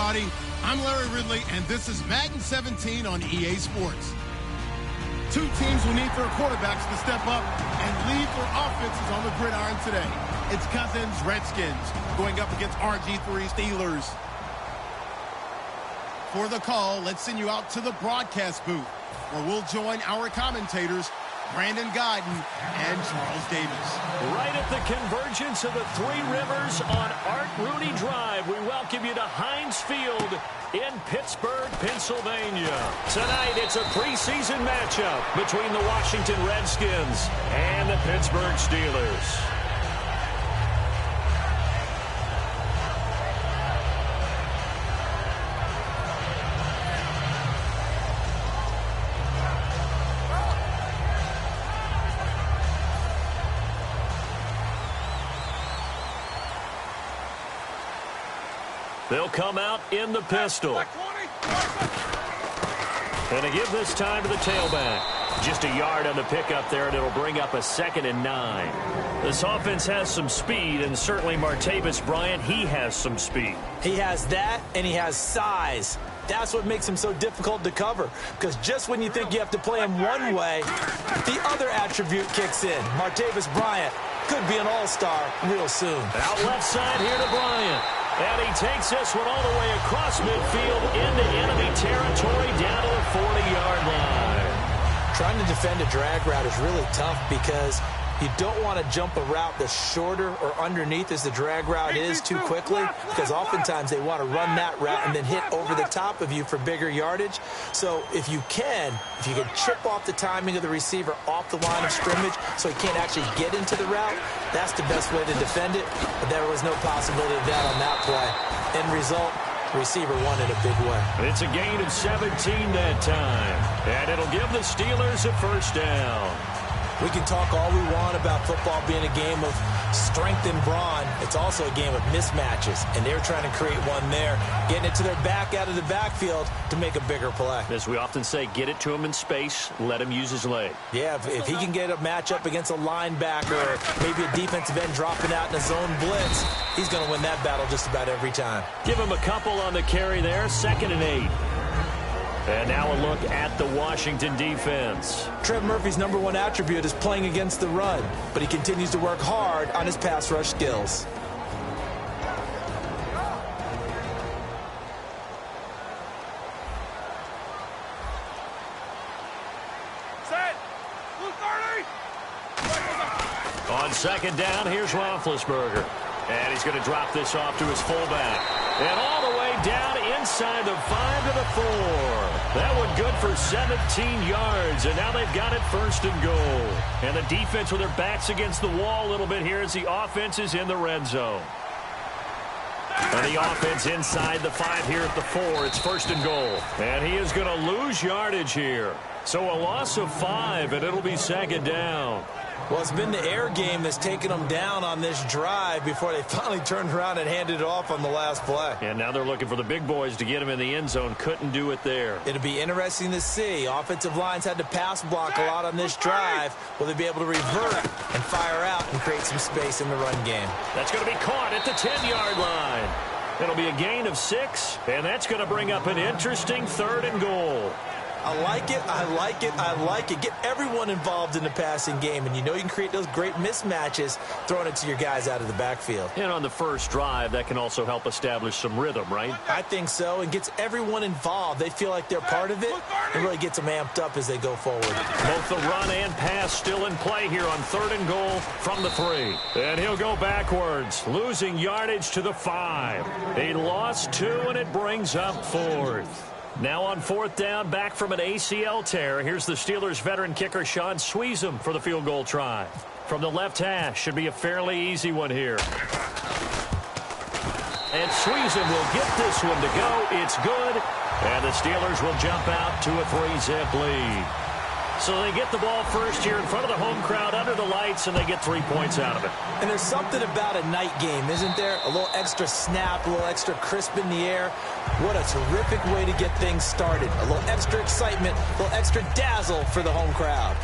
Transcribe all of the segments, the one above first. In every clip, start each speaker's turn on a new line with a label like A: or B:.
A: everybody. I'm Larry Ridley, and this is Madden 17 on EA Sports. Two teams will need their quarterbacks to step up and lead their offenses on the gridiron today. It's Cousins, Redskins, going up against RG3 Steelers. For the call, let's send you out to the broadcast booth, where we'll join our commentators, Brandon Guyton and Charles Davis.
B: Right at the convergence of the Three Rivers on Art Rooney Drive, we welcome you to Heinz Field in Pittsburgh, Pennsylvania. Tonight, it's a preseason matchup between the Washington Redskins and the Pittsburgh Steelers. They'll come out in the pistol. And to give this time to the tailback. Just a yard on the pickup there, and it'll bring up a 2nd and 9. This offense has some speed, and certainly Martavis Bryant, he has some speed.
C: He has that, and he has size. That's what makes him so difficult to cover, because just when you think you have to play him one way, the other attribute kicks in. Martavis Bryant could be an all-star real soon.
B: Out left side here to Bryant. And he takes this one all the way across midfield into enemy territory down to the 40-yard line.
C: Trying to defend a drag route is really tough because you don't want to jump a route that's shorter or underneath as the drag route is too quickly, because oftentimes they want to run that route and then hit over the top of you for bigger yardage. So if you can chip off the timing of the receiver off the line of scrimmage so he can't actually get into the route, that's the best way to defend it. But there was no possibility of that on that play. End result, receiver won in a big way.
B: It's a gain of 17 that time. And it'll give the Steelers a first down.
C: We can talk all we want about football being a game of strength and brawn. It's also a game of mismatches, and they're trying to create one there, getting it to their back out of the backfield to make a bigger play.
B: As we often say, get it to him in space, let him use his leg.
C: Yeah, if he can get a matchup against a linebacker or maybe a defensive end dropping out in a zone blitz, he's going to win that battle just about every time.
B: Give him a couple on the carry there, 2nd and 8. And now a look at the Washington defense.
C: Trent Murphy's #1 attribute is playing against the run, but he continues to work hard on his pass rush skills.
B: On 2nd down, here's Roethlisberger. And he's going to drop this off to his fullback. And all the way down inside the 5 to the 4. That one good for 17 yards. And now they've got it 1st and goal. And the defense with their backs against the wall a little bit here as the offense is in the red zone. And the offense inside the 5 here at the 4. It's 1st and goal. And he is going to lose yardage here. So a loss of 5, and it'll be 2nd down.
C: Well, it's been the air game that's taken them down on this drive before they finally turned around and handed it off on the last play.
B: And now they're looking for the big boys to get him in the end zone. Couldn't do it there.
C: It'll be interesting to see. Offensive lines had to pass block a lot on this drive. Will they be able to revert and fire out and create some space in the run game?
B: That's going to be caught at the 10-yard line. It'll be a gain of 6, and that's going to bring up an interesting 3rd and goal.
C: I like it, I like it, I like it. Get everyone involved in the passing game, and you know you can create those great mismatches throwing it to your guys out of the backfield.
B: And on the first drive, that can also help establish some rhythm, right?
C: I think so, and gets everyone involved. They feel like they're part of it, and really gets them amped up as they go forward.
B: Both the run and pass still in play here on 3rd and goal from the 3. And he'll go backwards, losing yardage to the 5. He lost 2, and it brings up 4th. Now on 4th down, back from an ACL tear. Here's the Steelers veteran kicker Sean Sweezum for the field goal try. From the left hash, should be a fairly easy one here. And Sweezum will get this one to go. It's good. And the Steelers will jump out to a 3-zip lead. So they get the ball first here in front of the home crowd under the lights, and they get 3 points out of it.
C: And there's something about a night game, isn't there? A little extra snap, a little extra crisp in the air. What a terrific way to get things started. A little extra excitement, a little extra dazzle for the home crowd.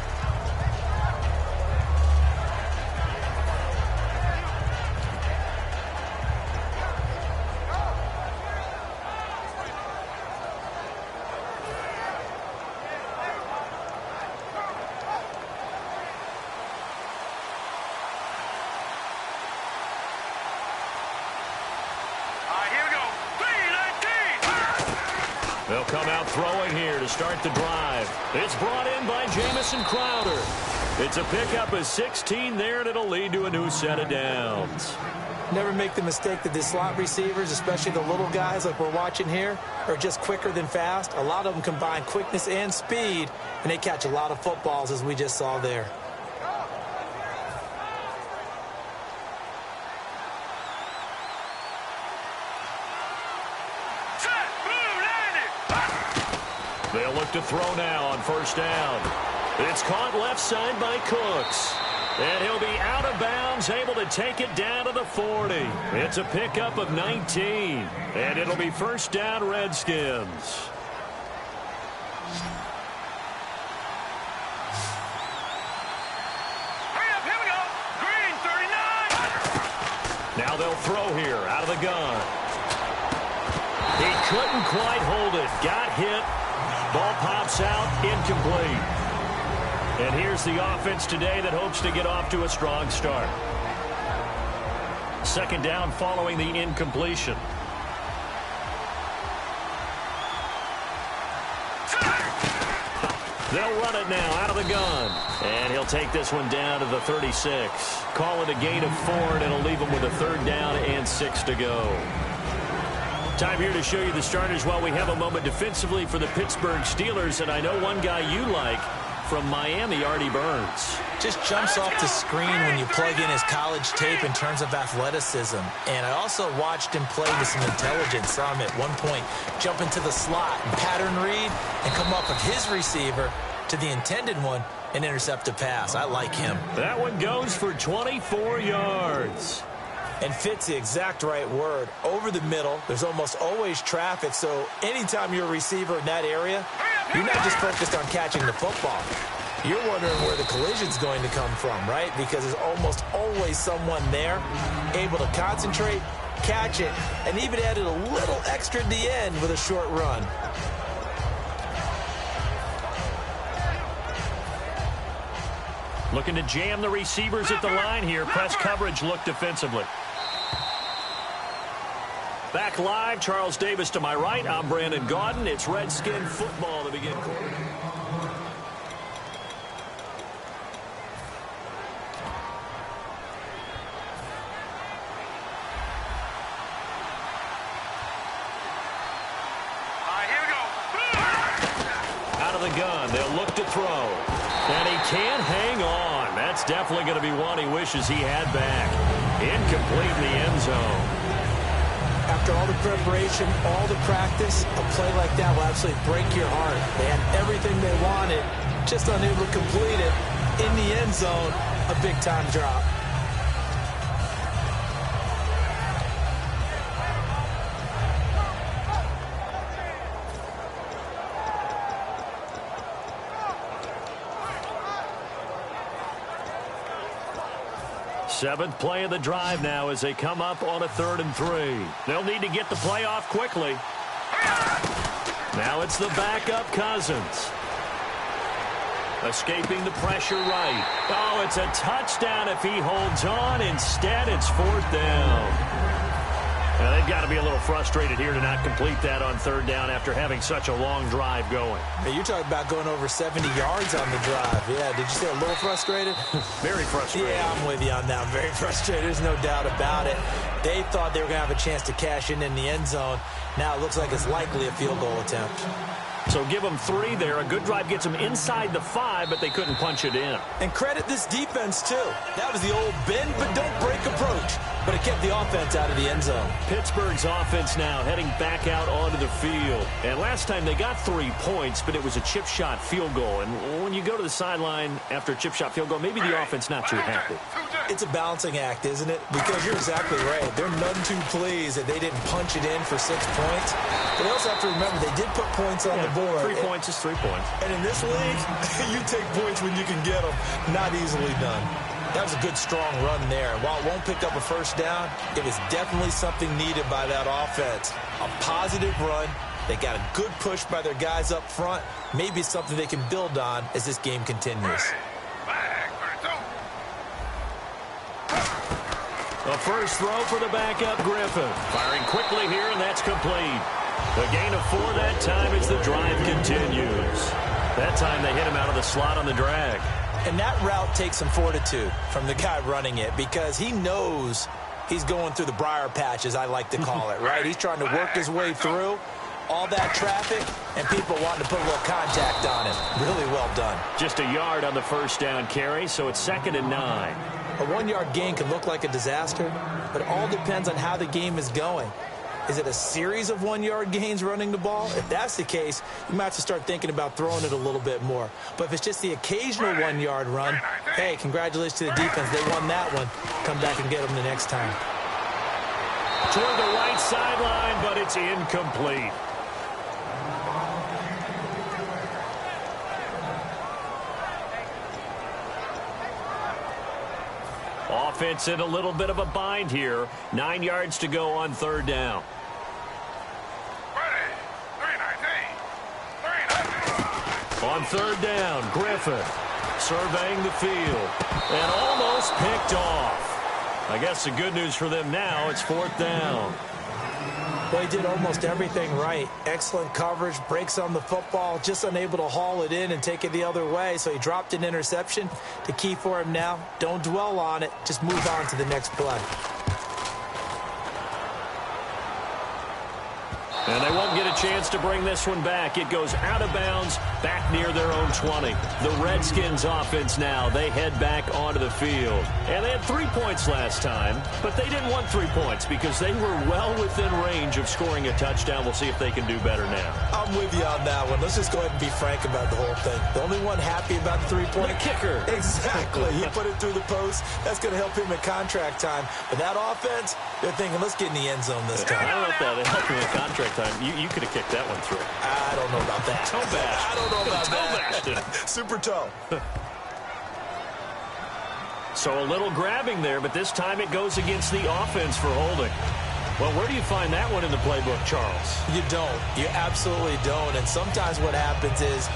B: They'll come out throwing here to start the drive. It's brought in by Jamison Crowder. It's a pickup of 16 there, and it'll lead to a new set of downs.
C: Never make the mistake that the slot receivers, especially the little guys like we're watching here, are just quicker than fast. A lot of them combine quickness and speed, and they catch a lot of footballs, as we just saw there.
B: They'll look to throw now on first down. It's caught left side by Cooks. And he'll be out of bounds, able to take it down to the 40. It's a pickup of 19. And it'll be first down, Redskins.
D: Here we go. Green, 39.
B: Now they'll throw here out of the gun. He couldn't quite hold it. Got hit. Ball pops out, incomplete. And here's the offense today that hopes to get off to a strong start. Second down following the incompletion. They'll run it now out of the gun. And he'll take this one down to the 36. Call it a gain of 4, and it'll leave him with a third down and 6 to go. Time here to show you the starters while we have a moment defensively for the Pittsburgh Steelers. And I know one guy you like from Miami, Artie Burns.
C: Just jumps off the screen when you plug in his college tape in terms of athleticism. And I also watched him play with some intelligence. Saw him at one point jump into the slot and pattern read and come up with his receiver to the intended one and intercept a pass. I like him.
B: That one goes for 24 yards.
C: And fits the exact right word. Over the middle, there's almost always traffic, so anytime you're a receiver in that area, you're not just focused on catching the football. You're wondering where the collision's going to come from, right? Because there's almost always someone there able to concentrate, catch it, and even added a little extra at the end with a short run.
B: Looking to jam the receivers at the line here. Press coverage look defensively. Back live, Charles Davis to my right. I'm Brandon Gaudin. It's Redskin football to begin quarter.
D: Here we go.
B: Out of the gun, they'll look to throw. And he can't hang on. That's definitely going to be one he wishes he had back. Incomplete in the end zone.
C: After all the preparation, all the practice, a play like that will absolutely break your heart. They had everything they wanted, just unable to complete it. In the end zone, a big-time drop.
B: Seventh play of the drive now as they come up on a 3rd and 3. They'll need to get the play off quickly. Now it's the backup Cousins. Escaping the pressure right. Oh, it's a touchdown if he holds on. Instead, it's 4th down. Now, they've got to be a little frustrated here to not complete that on 3rd down after having such a long drive going.
C: Hey, you're talking about going over 70 yards on the drive. Yeah, did you say a little frustrated?
B: Very frustrated.
C: Yeah, I'm with you on that. Very frustrated. There's no doubt about it. They thought they were going to have a chance to cash in the end zone. Now it looks like it's likely a field goal attempt.
B: So give them 3 there. A good drive gets them inside the 5, but they couldn't punch it in.
C: And credit this defense, too. That was the old bend but don't break approach. But it kept the offense out of the end zone.
B: Pittsburgh's offense now heading back out onto the field. And last time they got 3 points, but it was a chip shot field goal. And when you go to the sideline after a chip shot field goal, maybe the offense not too happy.
C: It's a balancing act, isn't it? Because you're exactly right. They're none too pleased that they didn't punch it in for 6 points. But they also have to remember they did put points on the board.
B: 3 points is 3 points.
C: And in this league, you take points when you can get them. Not easily done. That was a good, strong run there. While it won't pick up a first down, it was definitely something needed by that offense. A positive run. They got a good push by their guys up front. Maybe it's something they can build on as this game continues.
B: The first throw for the backup Griffin. Firing quickly here, and that's complete. A gain of 4 that time as the drive continues. That time they hit him out of the slot on the drag.
C: And that route takes some fortitude from the guy running it because he knows he's going through the briar patch, as I like to call it, right? He's trying to work his way through all that traffic and people wanting to put a little contact on it. Really well done.
B: Just a yard on the first down carry, so it's 2nd and 9.
C: A 1-yard gain can look like a disaster, but it all depends on how the game is going. Is it a series of 1-yard gains running the ball? If that's the case, you might have to start thinking about throwing it a little bit more. But if it's just the occasional 1-yard run, hey, congratulations to the defense. They won that one. Come back and get them the next time.
B: Toward the right sideline, but it's incomplete. Offense in a little bit of a bind here. 9 yards to go on 3rd down. On 3rd down, Griffin surveying the field and almost picked off. I guess the good news for them now, it's 4th down.
C: Well, he did almost everything right. Excellent coverage, breaks on the football, just unable to haul it in and take it the other way. So he dropped an interception. The key for him now, don't dwell on it. Just move on to the next play.
B: And they won't get a chance to bring this one back. It goes out of bounds, back near their own 20. The Redskins offense now, they head back onto the field. And they had 3 points last time, but they didn't want 3 points because they were well within range of scoring a touchdown. We'll see if they can do better now.
C: I'm with you on that one. Let's just go ahead and be frank about the whole thing. The only one happy about the 3-point
B: kicker.
C: Exactly. He put it through the post. That's going to help him in contract time. But that offense, they're thinking, let's get in the end zone this time.
B: I don't know if that helped him in contract time. You could have kicked that one through.
C: I don't know about that.
B: Toe bash.
C: I don't know about
B: that.
C: Super toe.
B: So a little grabbing there, but this time it goes against the offense for holding. Well, where do you find that one in the playbook, Charles?
C: You don't. You absolutely don't. And sometimes what happens is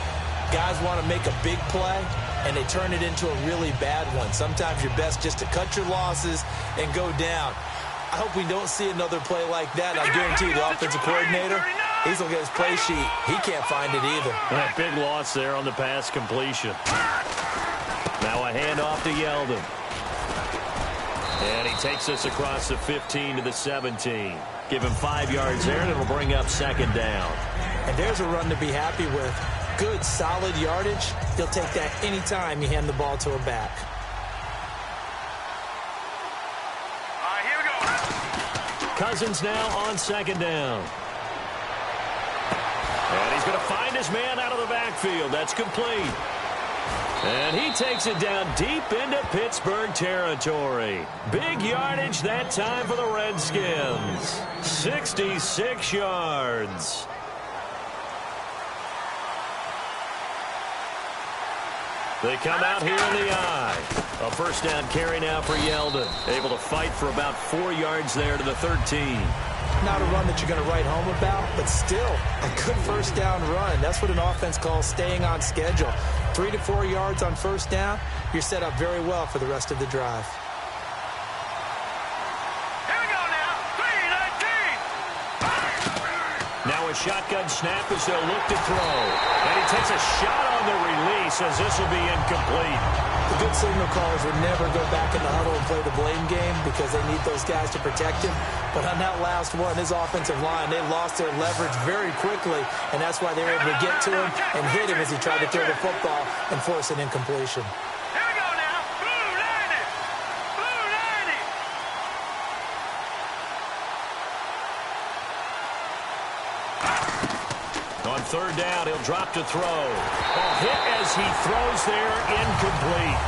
C: guys want to make a big play, and they turn it into a really bad one. Sometimes you're best just to cut your losses and go down. I hope we don't see another play like that. I guarantee you the offensive coordinator, he's going to get his play sheet. He can't find it either.
B: That big loss there on the pass completion. Now a handoff to Yeldon. And he takes us across the 15 to the 17. Give him 5 yards there, and it'll bring up 2nd down.
C: And there's a run to be happy with. Good, solid yardage. He'll take that anytime you hand the ball to a back.
B: Cousins now on 2nd down. And he's going to find his man out of the backfield. That's complete. And he takes it down deep into Pittsburgh territory. Big yardage that time for the Redskins. 66 yards. They come out here in the eye. A 1st down carry now for Yeldon. Able to fight for about 4 yards there to the 13.
C: Not a run that you're going to write home about, but still a good 1st down run. That's what an offense calls staying on schedule. 3 to 4 yards on 1st down. You're set up very well for the rest of the drive.
D: Here we go now. 3-19.
B: Now a shotgun snap as they'll look to throw. And he takes a shot on the release as this will be incomplete.
C: The good signal callers would never go back in the huddle and play the blame game because they need those guys to protect him. But on that last one, his offensive line, they lost their leverage very quickly, and that's why they were able to get to him and hit him as he tried to throw the football and force an incompletion.
D: Here we go now. Blue 90.
B: On 3rd down, he'll drop to throw. A hit as he throws there, incomplete.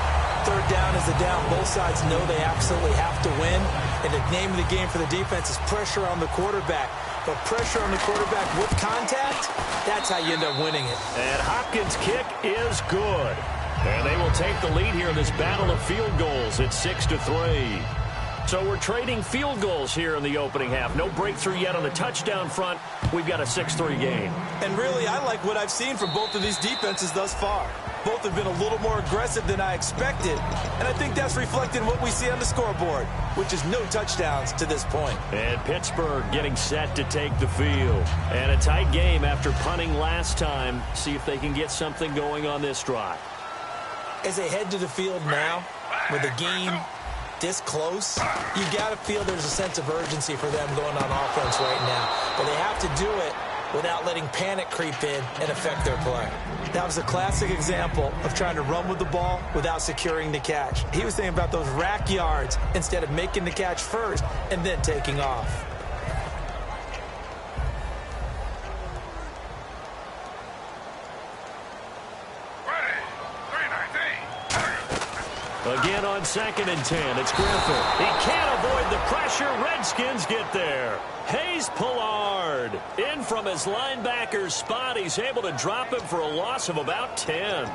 C: 3rd down is a down. Both sides know they absolutely have to win. And the name of the game for the defense is pressure on the quarterback. But pressure on the quarterback with contact, that's how you end up winning it.
B: And Hopkins' kick is good. And they will take the lead here in this battle of field goals at 6-3. So we're trading field goals here in the opening half. No breakthrough yet on the touchdown front. We've got a 6-3 game.
C: And really, I like what I've seen from both of these defenses thus far. Both have been a little more aggressive than I expected, and I think that's reflected in what we see on the scoreboard, which is no touchdowns to this point.
B: And Pittsburgh getting set to take the field. And a tight game after punting last time. See if they can get something going on this drive.
C: As they head to the field now, with the game this close, you got to feel there's a sense of urgency for them going on offense right now. But they have to do it without letting panic creep in and affect their play. That was a classic example of trying to run with the ball without securing the catch. He was thinking about those rack yards instead of making the catch first and then taking off.
B: Again on 2nd and 10, it's Griffin. He can't avoid the pressure. Redskins get there. Hayes Pullard in from his linebacker's spot. He's able to drop him for a loss of about 10.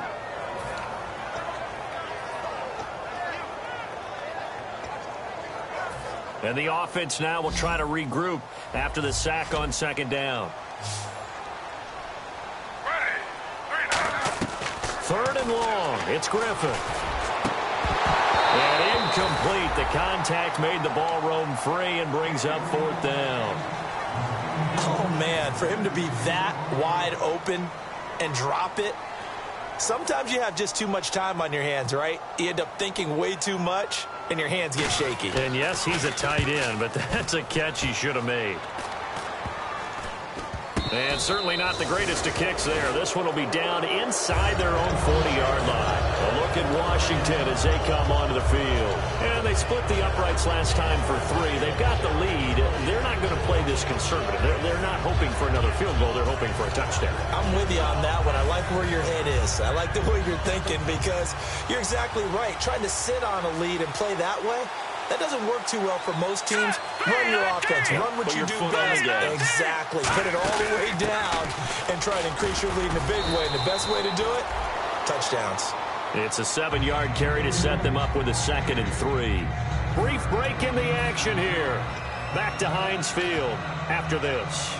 B: And the offense now will try to regroup after the sack on 2nd down. 3rd and long, it's Griffin. And incomplete. The contact made the ball roam free and brings up 4th down.
C: Oh, man, for him to be that wide open and drop it. Sometimes you have just too much time on your hands, right? You end up thinking way too much, and your hands get shaky.
B: And, yes, he's a tight end, but that's a catch he should have made. And certainly not the greatest of kicks there. This one will be down inside their own 40-yard line. A look at Washington as they come onto the field. And they split the uprights last time for 3. They've got the lead. They're not going to play this conservative. They're not hoping for another field goal. They're hoping for a touchdown.
C: I'm with you on that one. I like where your head is. I like the way you're thinking because you're exactly right. Trying to sit on a lead and play that way, that doesn't work too well for most teams. Run your offense. Run what you do best. Exactly. Put it all the way down and try to increase your lead in a big way. And the best way to do it, touchdowns.
B: It's a 7-yard carry to set them up with a 2nd and 3. Brief break in the action here. Back to Heinz Field after this.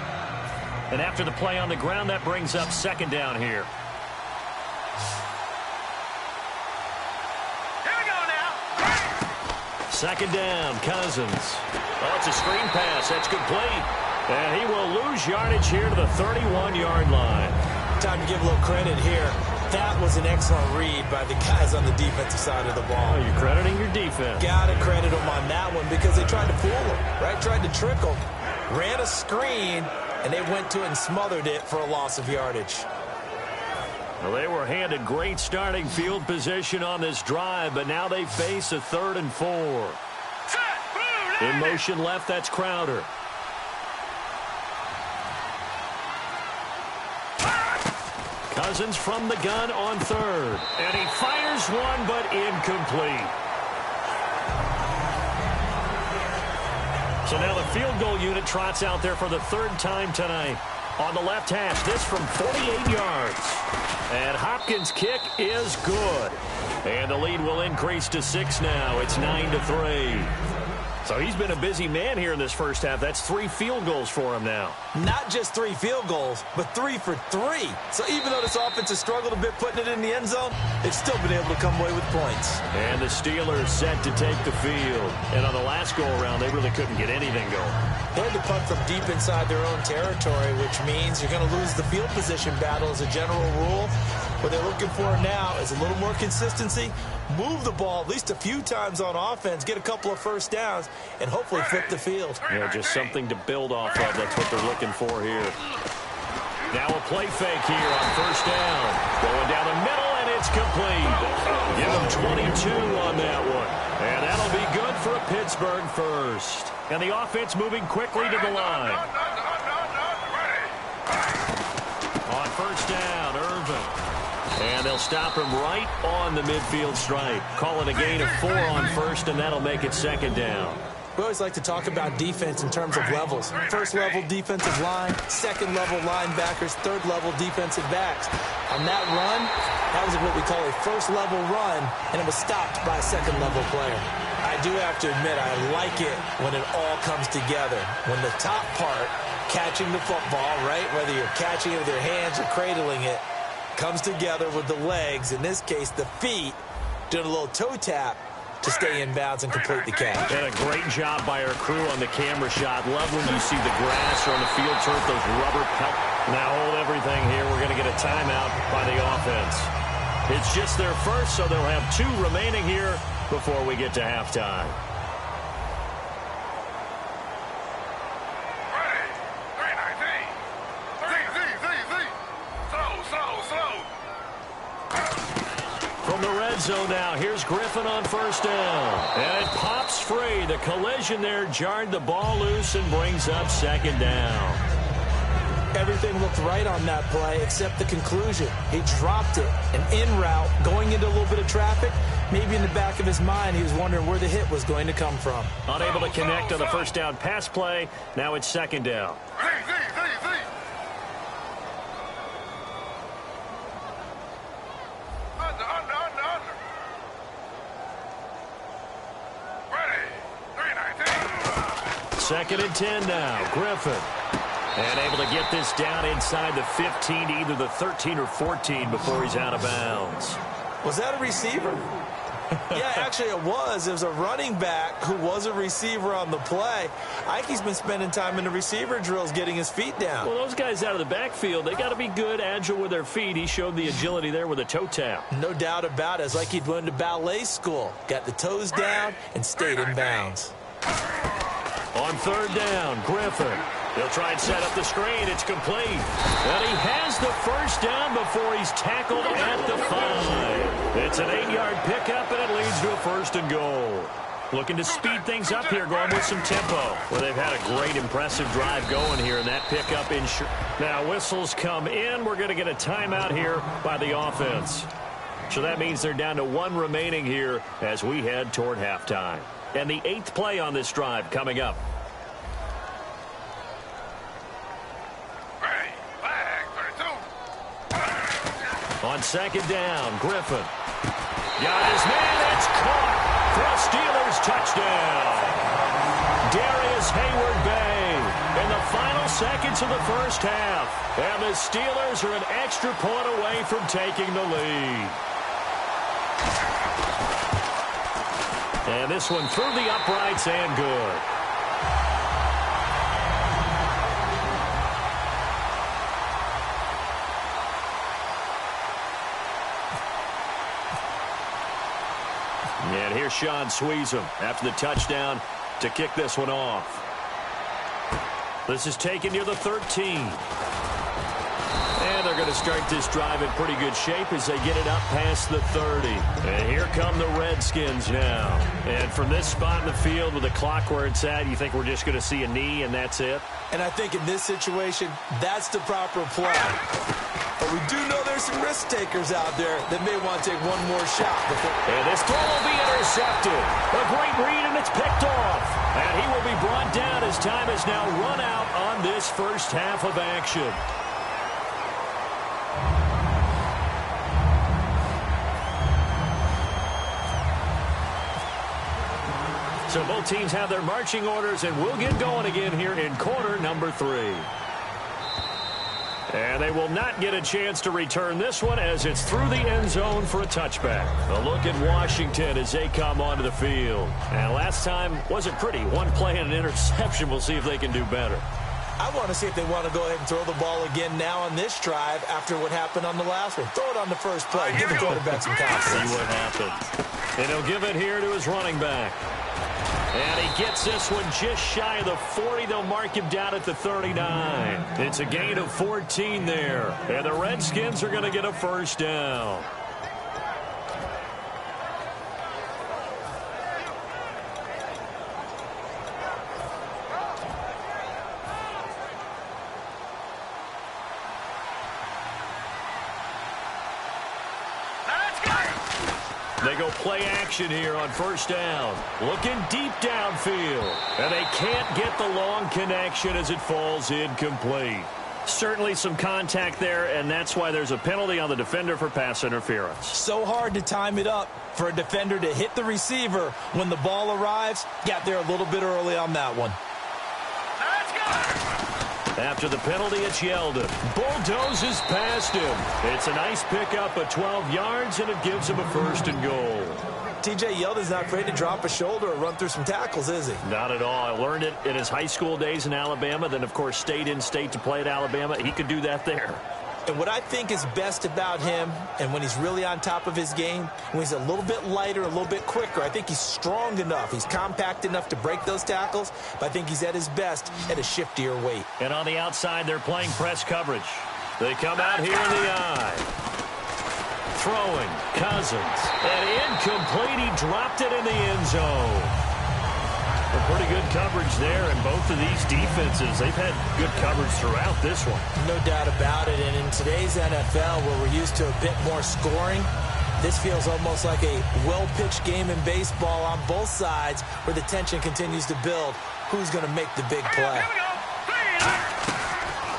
B: And after the play on the ground, that brings up 2nd down here. 2nd down, Cousins. Oh, it's a screen pass. That's complete. And he will lose yardage here to the 31-yard line.
C: Time to give a little credit here. That was an excellent read by the guys on the defensive side of the ball.
B: Oh, you're crediting your defense.
C: Got to credit them on that one because they tried to fool him, right? Tried to trick him. Ran a screen, and they went to it and smothered it for a loss of yardage.
B: Well, they were handed great starting field position on this drive, but now they face a 3rd and 4. In motion left, that's Crowder. Cousins from the gun on 3rd. And he fires one, but incomplete. So now the field goal unit trots out there for the 3rd time tonight. On the left hash, this from 48 yards. And Hopkins' kick is good. And the lead will increase to 6 now. It's 9-3. So he's been a busy man here in this first half. That's 3 field goals for him now.
C: Not just 3 field goals, but 3 for 3. So even though this offense has struggled a bit putting it in the end zone, they've still been able to come away with points.
B: And the Steelers set to take the field. And on the last go-around, they really couldn't get anything going.
C: They had to punt from deep inside their own territory, which means you're going to lose the field position battle as a general rule. What they're looking for now is a little more consistency, move the ball at least a few times on offense, get a couple of first downs, and hopefully flip the field.
B: Yeah, just something to build off of. That's what they're looking for here. Now a play fake here on 1st down. Going down the middle, and it's complete. Give them 22 on that one. And that'll be good for a Pittsburgh first. And the offense moving quickly to the line. On 1st down, Irvin. And they'll stop him right on the midfield stripe. Call it a gain of 4 on 1st, and that'll make it 2nd down.
C: We always like to talk about defense in terms of levels. 1st level defensive line, 2nd level linebackers, 3rd level defensive backs. On that run, that was what we call a 1st level run, and it was stopped by a 2nd level player. I do have to admit, I like it when it all comes together. When the top part, catching the football, right, whether you're catching it with your hands or cradling it, comes together with the legs, in this case the feet, doing a little toe tap to stay in bounds and complete the catch.
B: And a great job by our crew on the camera shot. Love when you see the grass or on the field turf, those rubber pelt. Now hold everything here. We're going to get a timeout by the offense. It's just their first, so they'll have 2 remaining here before we get to halftime. From the red zone now, here's Griffin on first down. And it pops free. The collision there jarred the ball loose and brings up second down.
C: Everything looked right on that play except the conclusion. He dropped it, an in route, going into a little bit of traffic. Maybe in the back of his mind, he was wondering where the hit was going to come from.
B: Unable to connect on the first down pass play. Now it's second down. Second and 10 now. Griffin. And able to get this down inside the 15 to either the 13 or 14 before he's out of bounds.
C: Was that a receiver? Yeah, actually it was. It was a running back who was a receiver on the play. I think he's been spending time in the receiver drills getting his feet down.
B: Well, those guys out of the backfield, they got to be good, agile with their feet. He showed the agility there with a toe tap.
C: No doubt about it. It's like he'd went to ballet school. Got the toes down and stayed in bounds.
B: On third down, Griffin. He'll try and set up the screen. It's complete. And he has the first down before he's tackled at the 5. It's an 8-yard pickup, and it leads to a first and goal. Looking to speed things up here, going with some tempo. Well, they've had a great, impressive drive going here, and that pickup in. Now, whistles come in. We're going to get a timeout here by the offense. So that means they're down to 1 remaining here as we head toward halftime. And the 8th play on this drive coming up. On second down, Griffin. Got his man, it's caught for a Steelers touchdown. Darius Hayward-Bay in the final seconds of the first half. And the Steelers are an extra point away from taking the lead. And this one through the uprights and good. And here's Sean Sweezum after the touchdown to kick this one off. This is taken near the 13. And they're going to start this drive in pretty good shape as they get it up past the 30. And here come the Redskins now. And from this spot in the field with the clock where it's at, you think we're just going to see a knee and that's it?
C: And I think in this situation, that's the proper play. But we do know there's some risk takers out there that may want to take one more shot.
B: And this throw will be intercepted. A great read, and it's picked off. And he will be brought down as time has now run out on this first half of action. So both teams have their marching orders, and we'll get going again here in quarter number 3. And they will not get a chance to return this one as it's through the end zone for a touchback. A look at Washington as they come onto the field. And last time wasn't pretty. One play and an interception. We'll see if they can do better.
C: I want to see if they want to go ahead and throw the ball again now on this drive after what happened on the last one. Throw it on the first play. Give the quarterback some confidence.
B: See what happens. And he'll give it here to his running back. And he gets this one just shy of the 40. They'll mark him down at the 39. It's a gain of 14 there. And the Redskins are going to get a first down. They go play action here on first down. Looking deep downfield. And they can't get the long connection as it falls incomplete. Certainly some contact there, and that's why there's a penalty on the defender for pass interference.
C: So hard to time it up for a defender to hit the receiver when the ball arrives. Got there a little bit early on that one.
B: After the penalty, it's Yeldon. Bulldozes past him. It's a nice pickup of 12 yards, and it gives him a 1st and goal.
C: TJ Yeldon's not afraid to drop a shoulder or run through some tackles, is he?
B: Not at all. I learned it in his high school days in Alabama, then, of course, stayed in state to play at Alabama. He could do that there.
C: And what I think is best about him, and when he's really on top of his game, when he's a little bit lighter, a little bit quicker, I think he's strong enough. He's compact enough to break those tackles, but I think he's at his best at a shiftier weight.
B: And on the outside, they're playing press coverage. They come out here in the eye. Throwing, Cousins. And incomplete. He dropped it in the end zone. A pretty good coverage there, and both of these defenses, they've had good coverage throughout this one.
C: No doubt about it, and in today's NFL, where we're used to a bit more scoring, this feels almost like a well-pitched game in baseball on both sides, where the tension continues to build. Who's going to make the big play?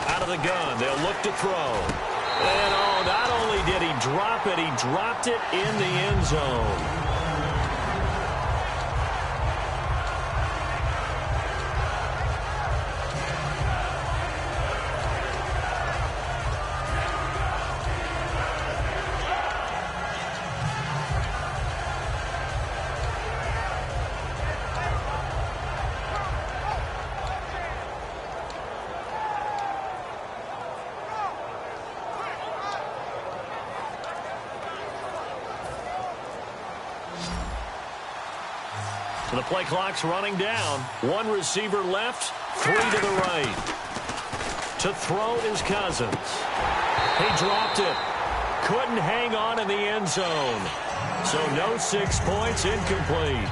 B: Out of the gun, they'll look to throw. And not only did he drop it, he dropped it in the end zone. So the play clock's running down. 1 receiver left, 3 to the right. To throw is Cousins. He dropped it. Couldn't hang on in the end zone. So no 6 points, incomplete.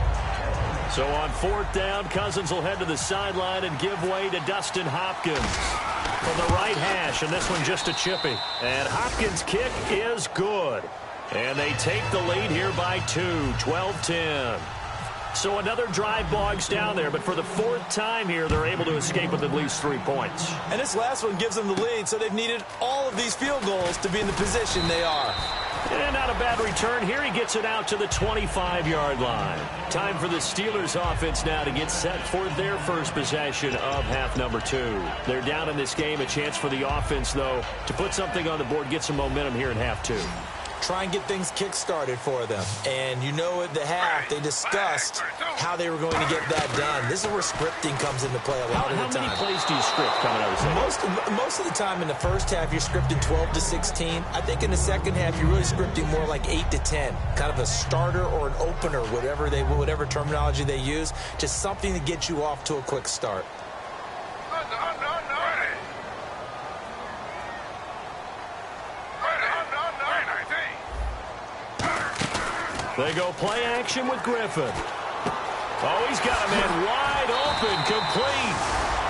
B: So on 4th down, Cousins will head to the sideline and give way to Dustin Hopkins from the right hash, and this one just a chippy. And Hopkins' kick is good. And they take the lead here by 2, 12-10. So another drive bogs down there, but for the 4th time here, they're able to escape with at least 3 points.
C: And this last one gives them the lead, so they've needed all of these field goals to be in the position they are.
B: And not a bad return here. He gets it out to the 25-yard line. Time for the Steelers offense now to get set for their first possession of half number 2. They're down in this game. A chance for the offense, though, to put something on the board, get some momentum here in half 2.
C: Try and get things kick-started for them. And you know at the half, they discussed how they were going to get that done. This is where scripting comes into play a lot of the time.
B: How many plays do you script coming out of the second?
C: Most of the time in the first half, you're scripting 12 to 16. I think in the second half, you're really scripting more like 8 to 10. Kind of a starter or an opener, whatever terminology they use. Just something to get you off to a quick start.
B: They go play action with Griffin. Oh, he's got a man wide open, complete.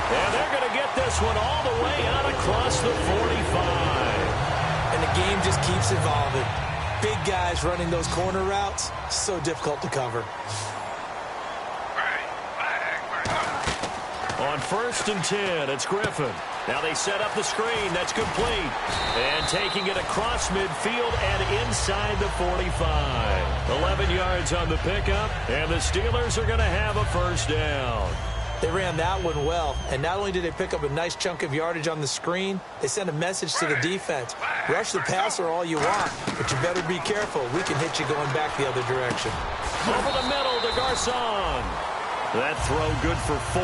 B: And they're going to get this one all the way out across the 45.
C: And the game just keeps evolving. Big guys running those corner routes, so difficult to cover.
B: On 1st and 10, it's Griffin. Now they set up the screen. That's complete. And taking it across midfield and inside the 45. 11 yards on the pickup, and the Steelers are going to have a 1st down.
C: They ran that one well, and not only did they pick up a nice chunk of yardage on the screen, they sent a message to the defense. Rush the passer all you want, but you better be careful. We can hit you going back the other direction.
B: Over the middle to Garcon. That throw good for 4.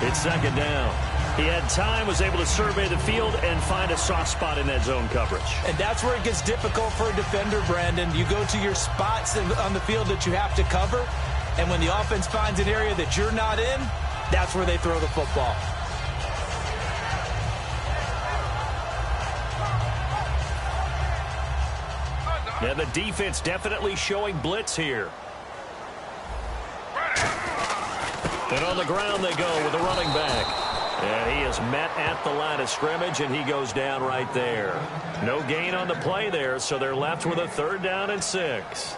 B: It's 2nd down. He had time, was able to survey the field and find a soft spot in that zone coverage.
C: And that's where it gets difficult for a defender, Brandon. You go to your spots on the field that you have to cover, and when the offense finds an area that you're not in, that's where they throw the football.
B: Yeah, the defense definitely showing blitz here. And on the ground they go with a running back. And he is met at the line of scrimmage, and he goes down right there. No gain on the play there, so they're left with a 3rd down and 6.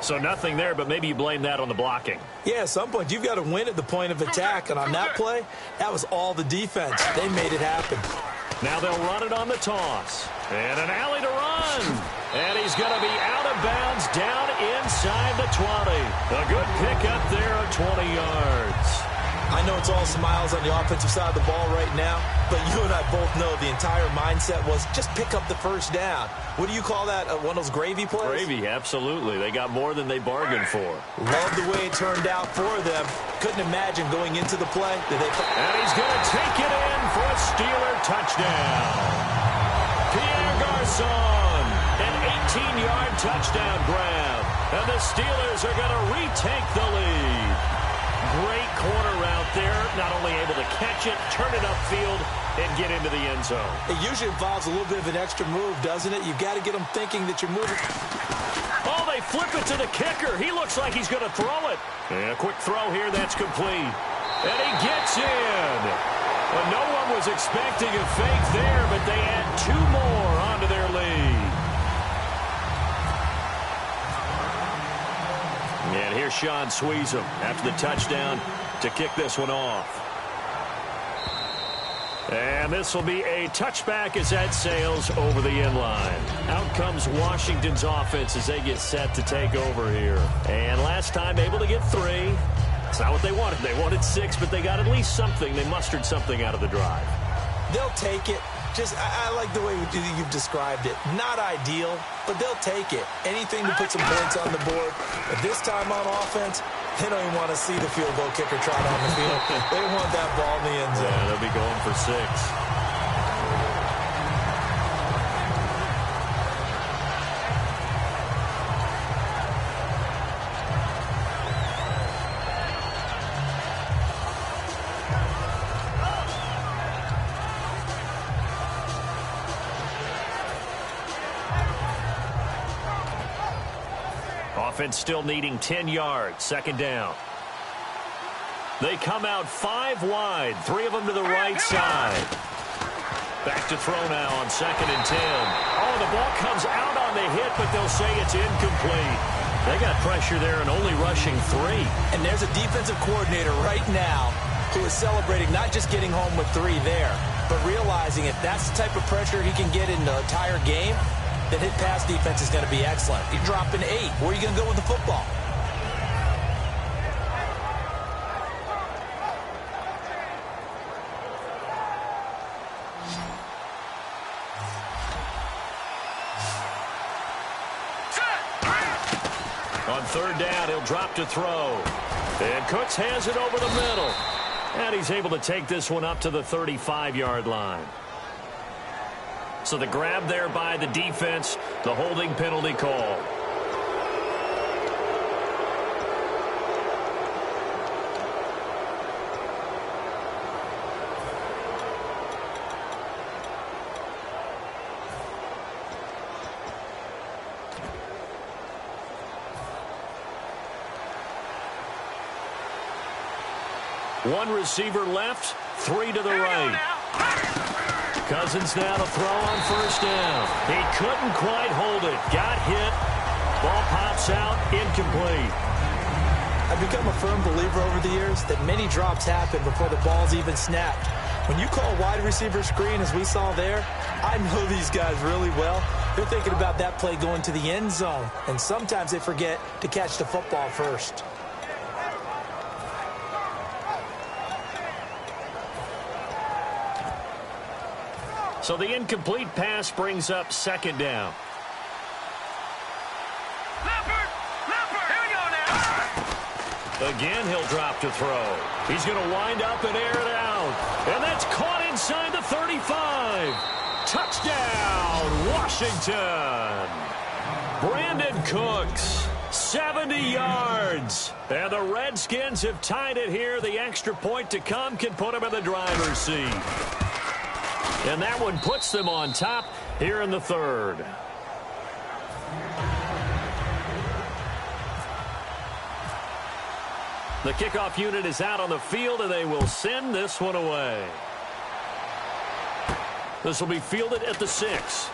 B: So nothing there, but maybe you blame that on the blocking.
C: Yeah, at some point, you've got to win at the point of attack. And on that play, that was all the defense. They made it happen.
B: Now they'll run it on the toss. And an alley to run. And he's going to be out of bounds down inside the 20. A good pickup there of 20 yards.
C: I know it's all smiles on the offensive side of the ball right now, but you and I both know the entire mindset was just pick up the first down. What do you call that? One of those gravy plays?
B: Gravy, absolutely. They got more than they bargained for.
C: Love the way it turned out for them. Couldn't imagine going into the play.
B: And he's going to take it in for a Steeler touchdown. Pierre Garçon, an 18-yard touchdown grab. And the Steelers are going to retake the lead. Great corner route there. Not only able to catch it, turn it upfield, and get into the end zone.
C: It usually involves a little bit of an extra move, doesn't it? You've got to get them thinking that you're moving.
B: Oh, they flip it to the kicker. He looks like he's going to throw it. And a quick throw here, that's complete. And he gets in. Well, no one was expecting a fake there, but they add 2 more onto their lead. And here's Sean Sweezum after the touchdown to kick this one off. And this will be a touchback as that sails over the end line. Out comes Washington's offense as they get set to take over here. And last time able to get 3. It's not what they wanted. They wanted 6, but they got at least something. They mustered something out of the drive.
C: They'll take it. I like the way you've described it. Not ideal, but they'll take it. Anything to put some points on the board. But this time on offense, they don't even want to see the field goal kicker trot on the field. They want that ball in the end zone.
B: Yeah, they'll be going for 6. Offense still needing 10 yards. Second down. They come out 5 wide. 3 of them to the right side. Back to throw now on 2nd and 10. Oh, the ball comes out on the hit, but they'll say it's incomplete. They got pressure there and only rushing 3.
C: And there's a defensive coordinator right now who is celebrating not just getting home with 3 there, but realizing if that's the type of pressure he can get in the entire game, then his pass defense is going to be excellent. You're dropping 8. Where are you going to go with the football?
B: On 3rd down, he'll drop to throw. And Cooks has it over the middle. And he's able to take this one up to the 35-yard line. So the grab there by the defense, the holding penalty call. One receiver left, 3 to the right. Cousins now to throw on 1st down. He couldn't quite hold it. Got hit. Ball pops out. Incomplete.
C: I've become a firm believer over the years that many drops happen before the ball's even snapped. When you call wide receiver screen, as we saw there, I know these guys really well. They're thinking about that play going to the end zone, and sometimes they forget to catch the football first.
B: So the incomplete pass brings up 2nd down.
D: Leopard! Here we go now!
B: Again, he'll drop to throw. He's going to wind up and air it out. And that's caught inside the 35. Touchdown, Washington. Brandon Cooks, 70 yards. And the Redskins have tied it here. The extra point to come can put them in the driver's seat. And that one puts them on top here in the 3rd. The kickoff unit is out on the field, and they will send this one away. This will be fielded at the 6.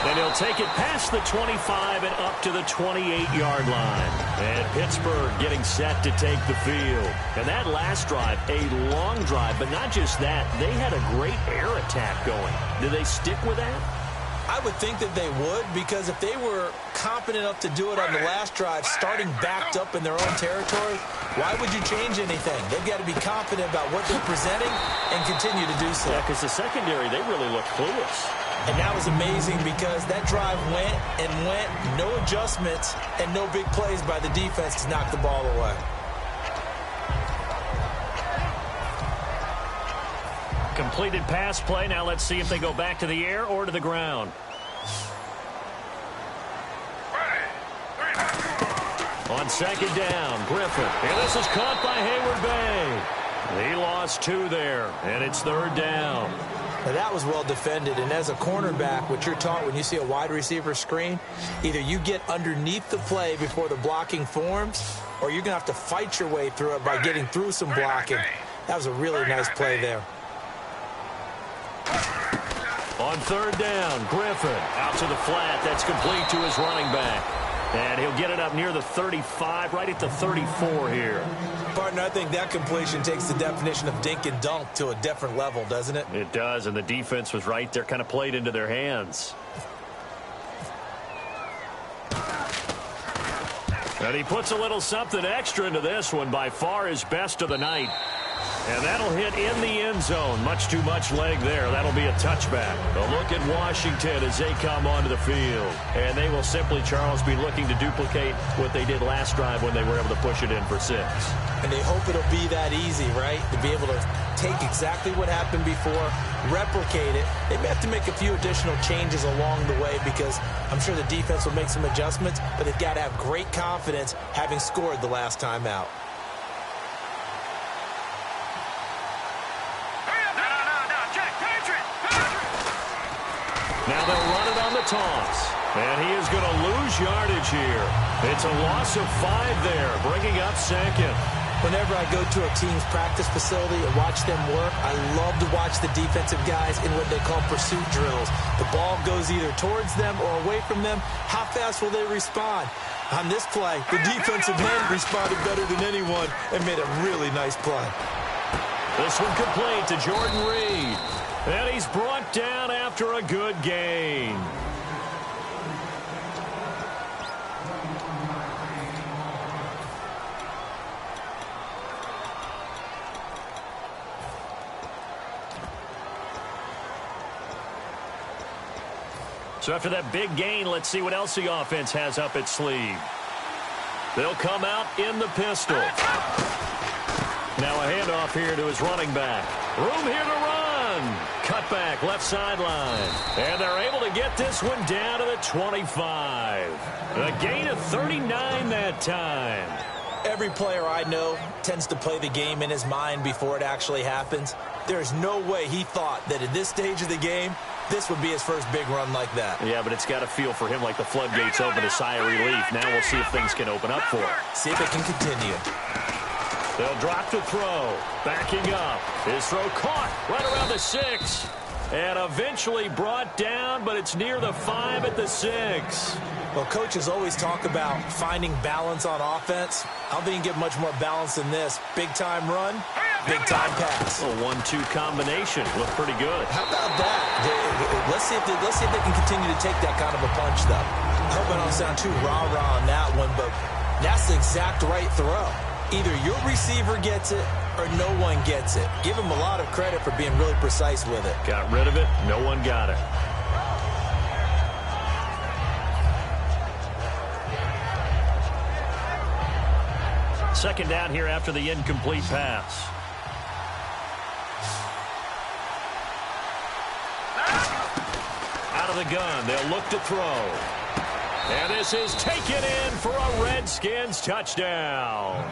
B: And he'll take it past the 25 and up to the 28-yard line. And Pittsburgh getting set to take the field. And that last drive, a long drive, but not just that. They had a great air attack going. Do they stick with that?
C: I would think that they would, because if they were confident enough to do it on the last drive, starting backed up in their own territory, why would you change anything? They've got to be confident about what they're presenting and continue to do so.
B: Yeah, because the secondary, they really looked clueless.
C: And that was amazing because that drive went and went, no adjustments, and no big plays by the defense to knock the ball away.
B: Completed pass play. Now let's see if they go back to the air or to the ground. On second down, Griffin. And this is caught by Hayward Bay. He lost 2 there, and it's third down.
C: Now that was well defended, and as a cornerback, what you're taught when you see a wide receiver screen, either you get underneath the play before the blocking forms, or you're going to have to fight your way through it by getting through some blocking. That was a really nice play there.
B: On third down, Griffin out to the flat. That's complete to his running back. And he'll get it up near the 35, right at the 34 here.
C: Partner, I think that completion takes the definition of dink and dunk to a different level, doesn't it?
B: It does, and the defense was right there, kind of played into their hands. And he puts a little something extra into this one, by far his best of the night. And that'll hit in the end zone. Much too much leg there. That'll be a touchback. A look at Washington as they come onto the field. And they will simply, Charles, be looking to duplicate what they did last drive when they were able to push it in for 6.
C: And they hope it'll be that easy, right? To be able to take exactly what happened before, replicate it. They may have to make a few additional changes along the way because I'm sure the defense will make some adjustments, but they've got to have great confidence having scored the last time out.
B: Now they'll run it on the toss. And he is going to lose yardage here. It's a loss of 5 there, bringing up second.
C: Whenever I go to a team's practice facility and watch them work, I love to watch the defensive guys in what they call pursuit drills. The ball goes either towards them or away from them. How fast will they respond? On this play, the defensive end responded better than anyone and made a really nice play.
B: This one complete to Jordan Reed. And he's brought down after a good gain. So after that big gain, let's see what else the offense has up its sleeve. They'll come out in the pistol. Now a handoff here to his running back. Room here to run. Cut back, left sideline. And they're able to get this one down to the 25. A gain of 39 that time.
C: Every player I know tends to play the game in his mind before it actually happens. There's no way he thought that at this stage of the game, this would be his first big run like that.
B: Yeah, but it's got to feel for him like the floodgates open, a sigh of relief. Now we'll see if things can open up for him.
C: See if it can continue.
B: They'll drop to throw. Backing up. His throw caught right around the 6. And eventually brought down, but it's near the 5 at the 6.
C: Well, coaches always talk about finding balance on offense. I don't think you can get much more balance than this. Big-time run, big-time pass.
B: A 1-2 combination. Looked pretty good.
C: How about that? Let's see if they can continue to take that kind of a punch, though. I hope I don't sound too rah-rah on that one, but that's the exact right throw. Either your receiver gets it or no one gets it. Give him a lot of credit for being really precise with it.
B: Got rid of it. No one got it. Second down here after the incomplete pass. Out of the gun. They'll look to throw. And this is taken in for a Redskins touchdown.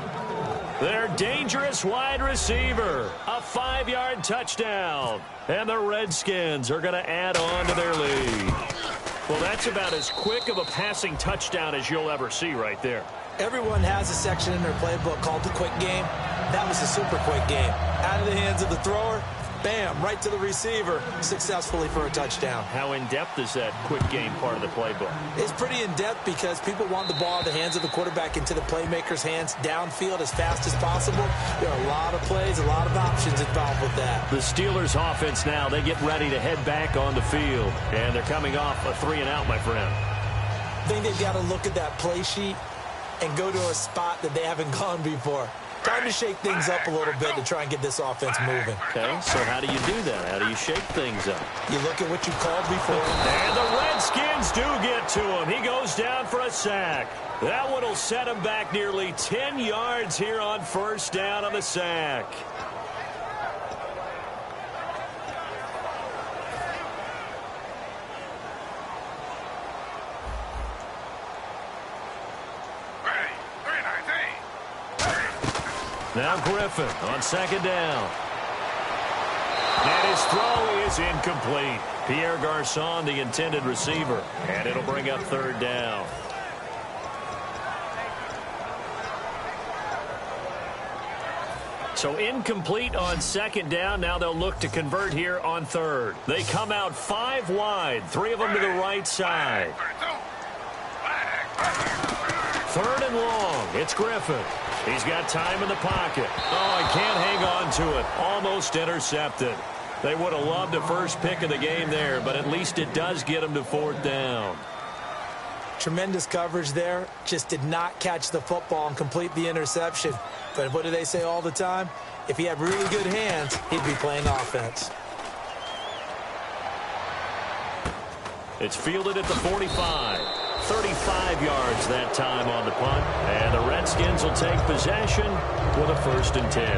B: Their dangerous wide receiver. A 5-yard touchdown. And the Redskins are going to add on to their lead. Well, that's about as quick of a passing touchdown as you'll ever see right there.
C: Everyone has a section in their playbook called the quick game. That was a super quick game. Out of the hands of the thrower, bam, right to the receiver, successfully for a touchdown.
B: How in-depth is that quick game part of the playbook?
C: It's pretty in-depth because people want the ball in the hands of the quarterback into the playmaker's hands downfield as fast as possible. There are a lot of plays, a lot of options involved with that.
B: The Steelers offense now, they get ready to head back on the field. And they're coming off a 3-and-out, my friend.
C: I think they've got to look at that play sheet and go to a spot that they haven't gone before. Time to shake things up a little bit to try and get this offense moving.
B: Okay, so how do you do that? How do you shake things up?
C: You look at what you called before.
B: And the Redskins do get to him. He goes down for a sack. That one will set him back nearly 10 yards here on first down on the sack. Now Griffin on second down. And his throw is incomplete. Pierre Garçon, the intended receiver. And it'll bring up third down. So incomplete on second down. Now they'll look to convert here on third. They come out 5 wide. 3 of them to the right side. Third and long. It's Griffin. He's got time in the pocket. Oh, he can't hang on to it. Almost intercepted. They would have loved the first pick of the game there, but at least it does get him to fourth down.
C: Tremendous coverage there. Just did not catch the football and complete the interception. But what do they say all the time? If he had really good hands, he'd be playing offense.
B: It's fielded at the 45. 35 yards that time on the punt. And the Redskins will take possession with a 1st and 10.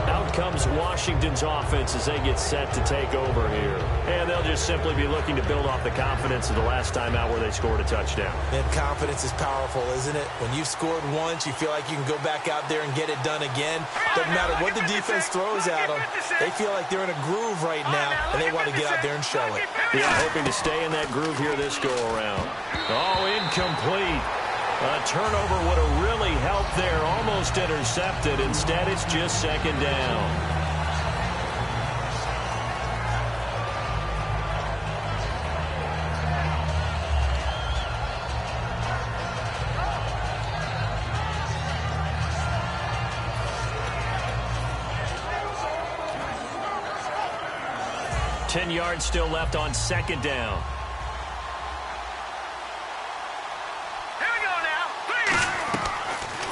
B: Out comes Washington's offense as they get set to take over here. And they'll just simply be looking to build off the confidence of the last time out where they scored a touchdown.
C: And confidence is powerful, isn't it? When you've scored once, you feel like you can go back out there and get it done again. Doesn't matter what the defense throws at them. They feel like they're in a groove right now, and they want to get out there and show it.
B: Yeah, hoping to stay in that groove here this go-around. Oh, incomplete. A turnover would have really helped there. Almost intercepted. Instead, it's just second down. Ten yards still left on second down.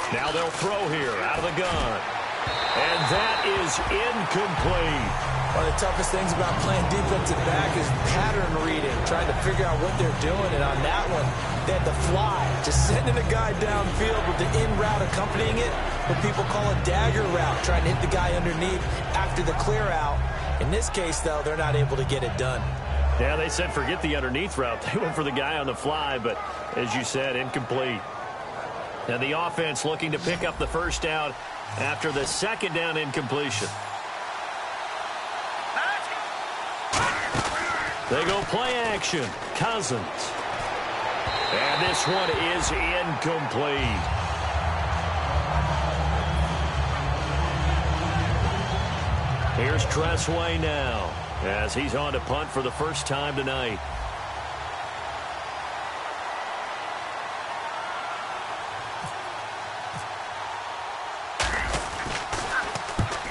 B: Now they'll throw here out of the gun. And that is incomplete.
C: One of the toughest things about playing defensive back is pattern reading, trying to figure out what they're doing. And on that one, they had to fly, just sending a guy downfield with the in route accompanying it, what people call a dagger route, trying to hit the guy underneath after the clear out. In this case, though, they're not able to get it done.
B: Yeah, they said forget the underneath route. They went for the guy on the fly, but as you said, incomplete. And the offense looking to pick up the first down after the second down incompletion. They go play action. Cousins. And this one is incomplete. Here's Tressway now as he's on to punt for the first time tonight.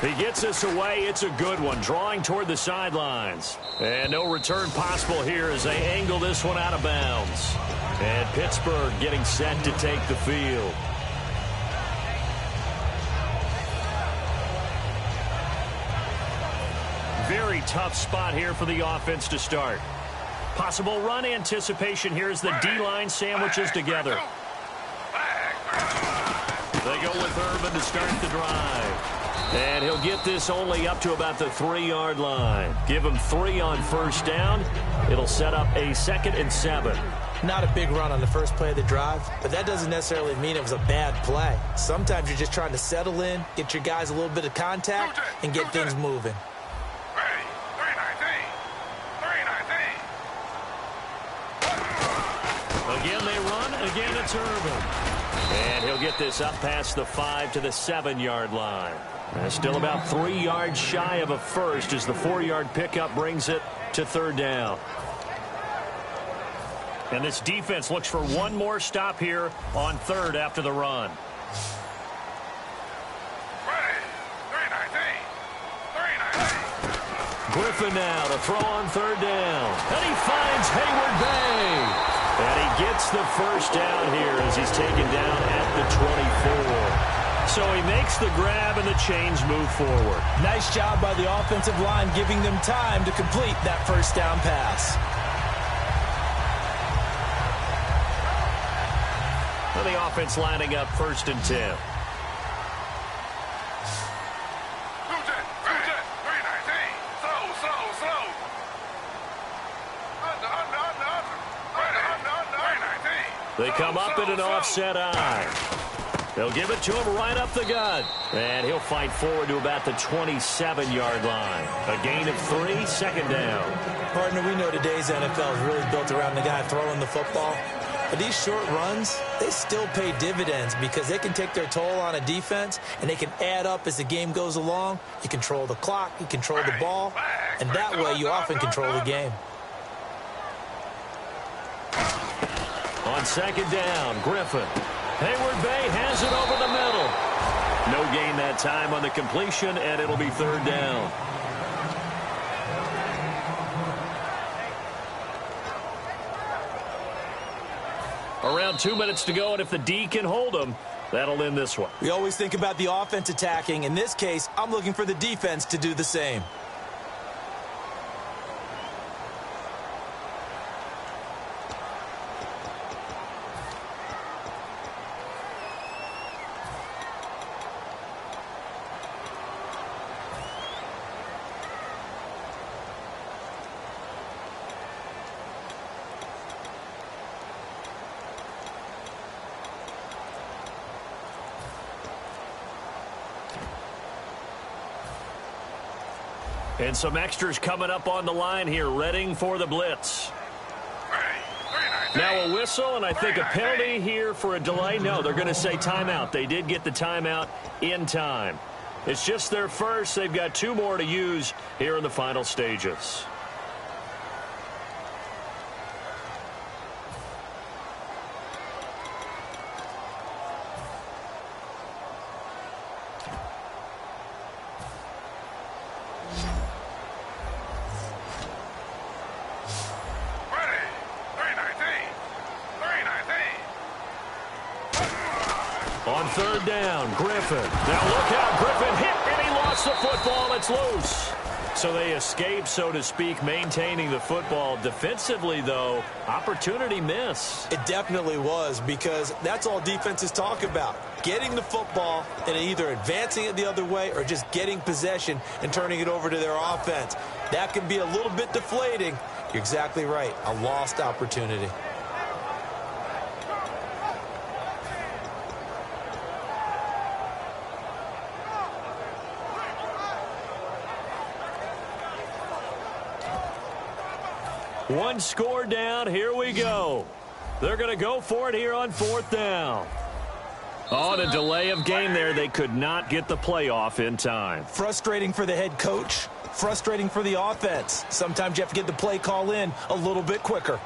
B: He gets us away. It's a good one. Drawing toward the sidelines. And no return possible here as they angle this one out of bounds. And Pittsburgh getting set to take the field. Very tough spot here for the offense to start. Possible run anticipation here as the D-line sandwiches together. They go with Urban to start the drive. And he'll get this only up to about the 3-yard line. Give him 3 on first down. It'll set up a 2nd and 7.
C: Not a big run on the first play of the drive, but that doesn't necessarily mean it was a bad play. Sometimes you're just trying to settle in, get your guys a little bit of contact, and get things moving.
B: Again they run, again it's Urban. And he'll get this up past the 5 to the 7-yard line. Still about 3 yards shy of a first as the 4-yard pickup brings it to third down. And this defense looks for one more stop here on third after the run. Griffin now to throw on third down. And he finds Hayward Bay. And he gets the first down here as he's taken down at the 24. So he makes the grab and the chains move forward.
C: Nice job by the offensive line giving them time to complete that first down pass.
B: Well, the offense lining up 1st and 10. They come up in an offset eye. They'll give it to him right up the gut. And he'll fight forward to about the 27-yard line. A gain of 3, 2nd down.
C: Partner, we know today's NFL is really built around the guy throwing the football. But these short runs, they still pay dividends because they can take their toll on a defense and they can add up as the game goes along. You control the clock, you control the ball, and that way you often control the game.
B: On 2nd down, Griffin. Hayward Bay has it over the middle. No gain that time on the completion, and it'll be 3rd down. Around 2 minutes to go, and if the D can hold them, that'll end this one.
C: We always think about the offense attacking. In this case, I'm looking for the defense to do the same.
B: And some extras coming up on the line here, readying for the blitz. Now a whistle, and I think a penalty here for a delay. No, they're going to say timeout. They did get the timeout in time. It's just their first. They've got 2 more to use here in the final stages. On 3rd down, Griffin. Now look out, Griffin hit, and he lost the football. It's loose. So they escape, so to speak, maintaining the football. Defensively, though, opportunity miss.
C: It definitely was, because that's all defenses talk about. Getting the football and either advancing it the other way or just getting possession and turning it over to their offense. That can be a little bit deflating. You're exactly right. A lost opportunity.
B: One score down. Here we go. They're going to go for it here on 4th down. On a delay of game there. They could not get the play off in time.
C: Frustrating for the head coach. Frustrating for the offense. Sometimes you have to get the play call in a little bit quicker.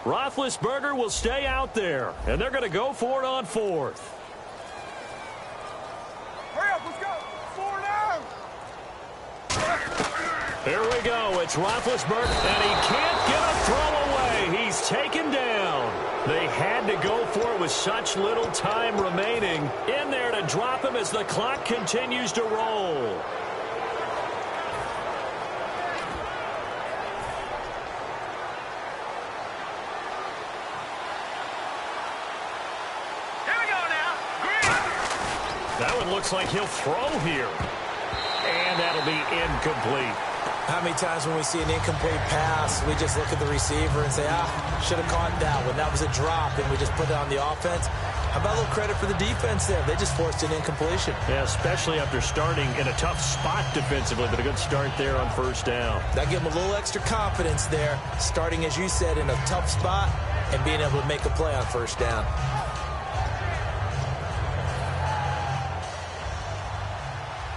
B: Roethlisberger will stay out there, and they're going to go for it on 4th.
D: Hurry up, let's go. 4 down.
B: Here we go. It's Roethlisberger, and he can't get a throw away. He's taken down. They had to go for it with such little time remaining. In there to drop him as the clock continues to roll. That one looks like he'll throw here. And that'll be incomplete.
C: How many times when we see an incomplete pass, we just look at the receiver and say, should have caught that one. That was a drop, and we just put it on the offense. How about a little credit for the defense there? They just forced an incompletion.
B: Yeah, especially after starting in a tough spot defensively, but a good start there on first down.
C: That gave them a little extra confidence there, starting, as you said, in a tough spot and being able to make a play on first down.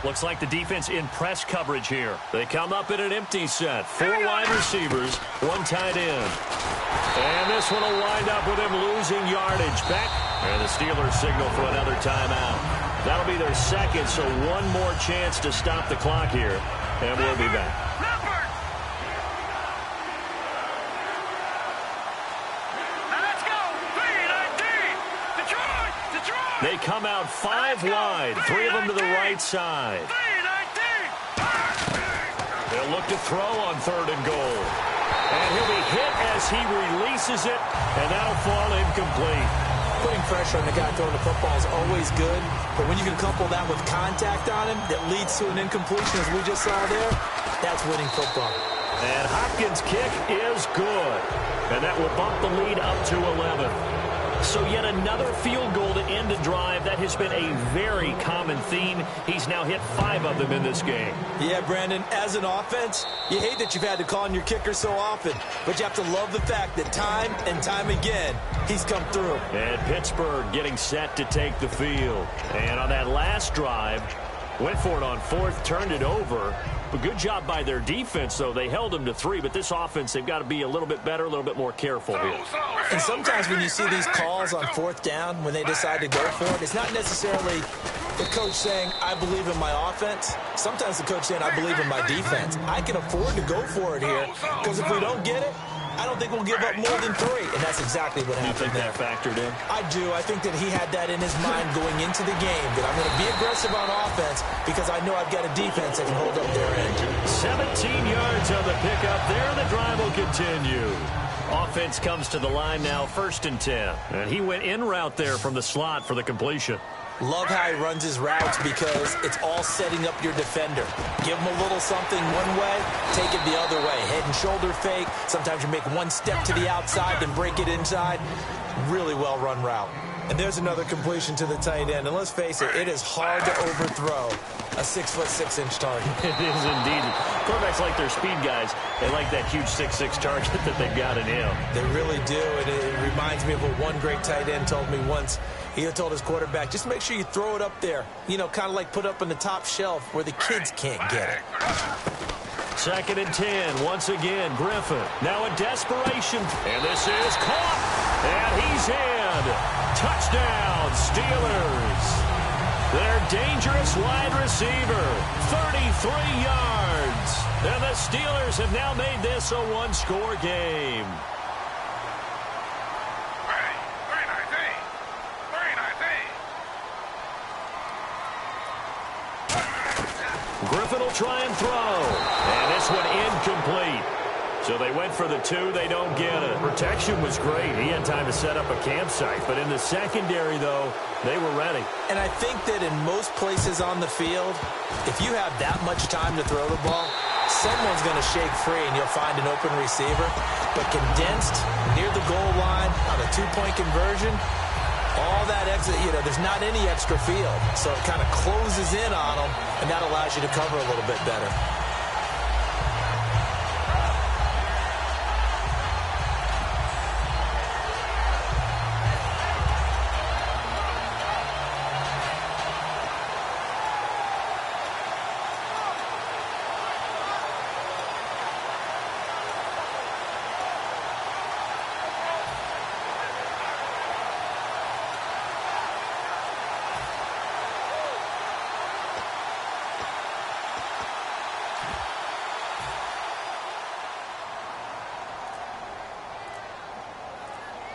B: Looks like the defense in press coverage here. They come up in an empty set. 4 wide receivers, 1 tight end. And this one will wind up with him losing yardage. Back. And the Steelers signal for another timeout. That'll be their second, so one more chance to stop the clock here. And we'll be back. They come out 5 wide, 3 of them to the right side. They'll look to throw on 3rd and goal. And he'll be hit as he releases it, and that'll fall incomplete.
C: Putting pressure on the guy throwing the football is always good, but when you can couple that with contact on him that leads to an incompletion, as we just saw there, that's winning football.
B: And Hopkins' kick is good, and that will bump the lead up to 11. So yet another field goal to end a drive. That has been a very common theme. He's now hit 5 of them in this game.
C: Yeah, Brandon, as an offense, you hate that you've had to call on your kicker so often, but you have to love the fact that time and time again, he's come through.
B: And Pittsburgh getting set to take the field. And on that last drive, went for it on 4th, turned it over. But good job by their defense, though. They held them to 3, but this offense, they've got to be a little bit better, a little bit more careful here.
C: And sometimes when you see these calls on 4th down, when they decide to go for it, it's not necessarily the coach saying, I believe in my offense. Sometimes the coach saying, I believe in my defense. I can afford to go for it here, because if we don't get it, I don't think we'll give up more than 3. And that's exactly what happened there.
B: You think that factored in?
C: I do. I think that he had that in his mind going into the game, that I'm going to be aggressive on offense because I know I've got a defense that can hold up their end.
B: 17 yards on the pickup there. The drive will continue. Offense comes to the line now, 1st and 10. And he went in route there from the slot for the completion.
C: Love how he runs his routes because it's all setting up your defender. Give him a little something one way, take it the other way. Head and shoulder fake. Sometimes you make one step to the outside, then break it inside. Really well run route. And there's another completion to the tight end. And let's face it, it is hard to overthrow a 6'6" target.
B: It is indeed. Quarterbacks like their speed guys. They like that huge 6'6" target that they've got in him.
C: They really do. And it reminds me of what one great tight end told me once. He had told his quarterback, just make sure you throw it up there. You know, kind of like put up on the top shelf where the kids can't get it.
B: 2nd and 10. Once again, Griffin. Now a desperation. And this is caught. And he's in. Touchdown, Steelers. Their dangerous wide receiver. 33 yards. And the Steelers have now made this a 1-score game. Griffin will try and throw. And this one incomplete. So they went for the 2. They don't get it. Protection was great. He had time to set up a campsite. But in the secondary, though, they were ready.
C: And I think that in most places on the field, if you have that much time to throw the ball, someone's going to shake free and you'll find an open receiver. But condensed, near the goal line, on a 2-point conversion, all that exit, there's not any extra field. So it kind of closes in on them, and that allows you to cover a little bit better.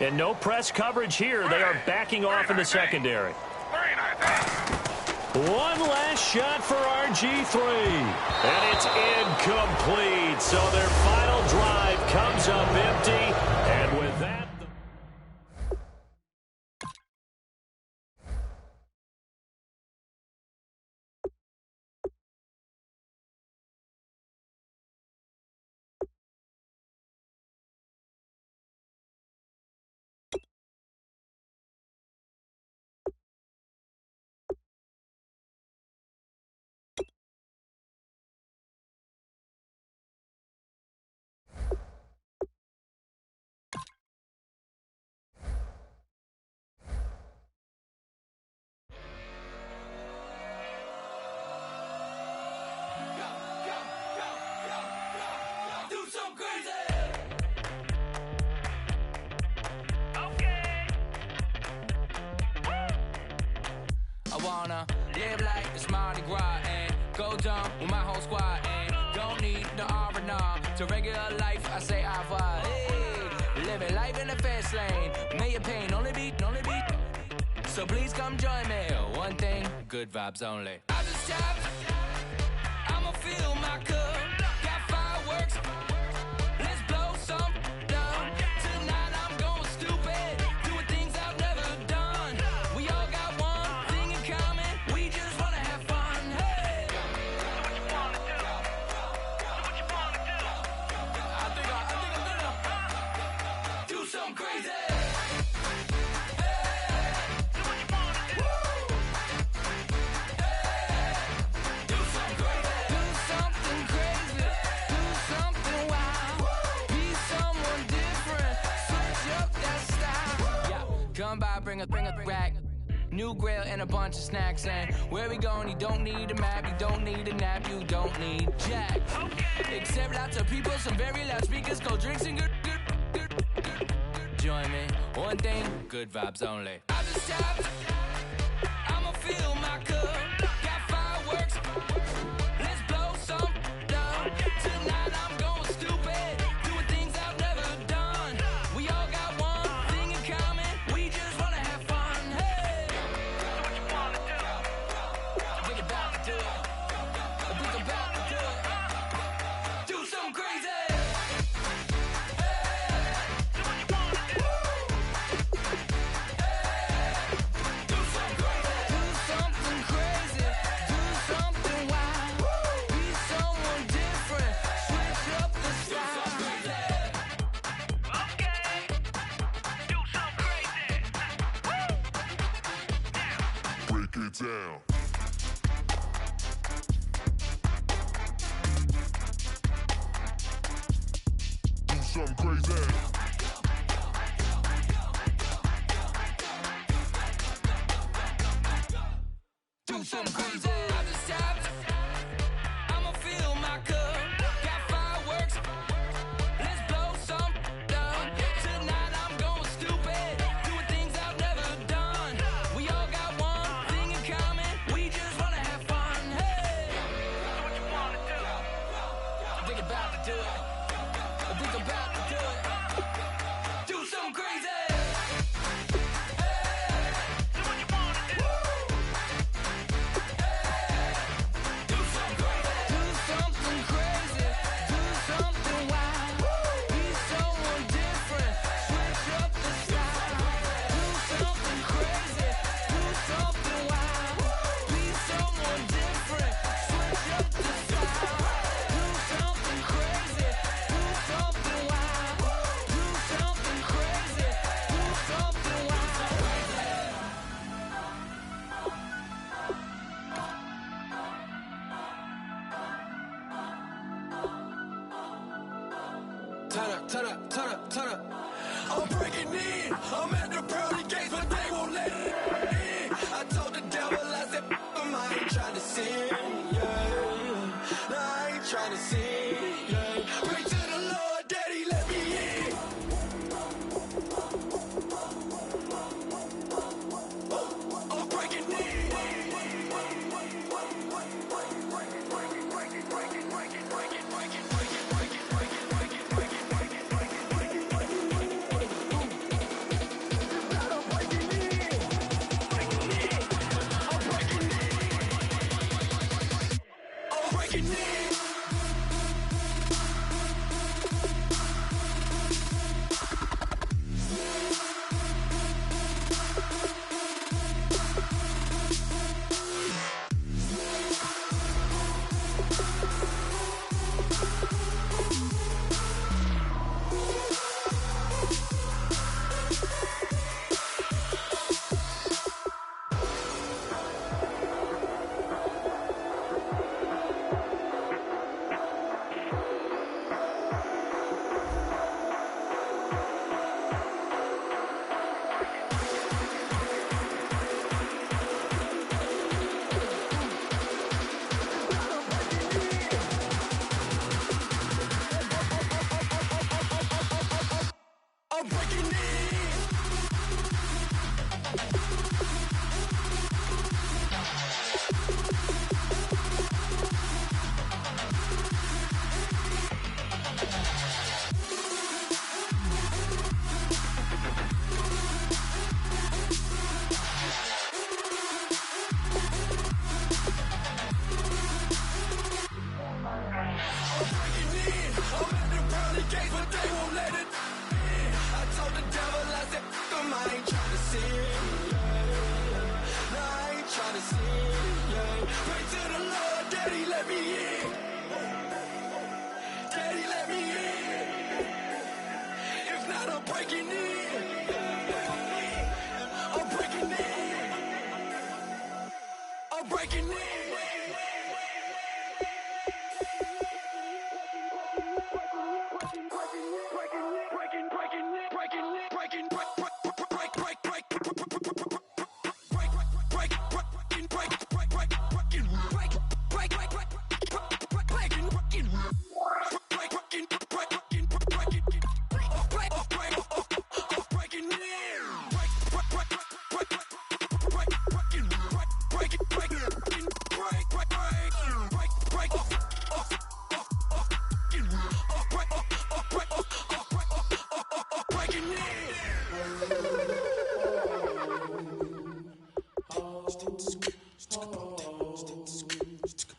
B: And no press coverage here. They are backing off in the secondary. One last shot for RG3. And it's incomplete. So their final drive comes up empty. And with that...
E: I wanna live like it's Mardi Gras and go dumb with my whole squad and don't need no R&R. To regular life, I say au revoir. Hey, living life in the fast lane. May your pain only be. So please come join me. One thing, good vibes only. I just tap, I'ma fill my cup. Got fireworks, let's blow some down. Tonight I'm going stupid, doing things I've never done. We all got one thing in common, we just wanna have fun. Hey, do what you wanna do. Do what you wanna do. I think I'm gonna do something crazy. Come by, bring a rack, new grill and a bunch of snacks. And where we going, you don't need a map, you don't need a nap, you don't need jack. Okay. Except lots of people, some very loud speakers, cold drinks and good. Join me, one thing, good vibes only. I just tap, I'ma fill my cup. Got fireworks, let's blow some down. Tonight I'm going stupid, doing things I've never done. We all got one thing in common.
F: Down. Do something crazy.
E: Do something crazy. I just tapped, I'ma fill my cup. Got fireworks, let's blow some down. Tonight I'm going stupid, doing things I've never done. We all got one thing in common, we just wanna have fun. Hey, do what you wanna do. I think about to do it. I think about to do it. Do something crazy. Turn up. I'm breaking in. I'm at the pearly gates, but they won't let it in. I told the devil, I said, I ain't trying to sin, yeah. No, I ain't trying to sin, yeah. Pray to the Lord, Daddy, let me in. I'm breaking in. breaking in. I'm breaking in. I'm breaking in.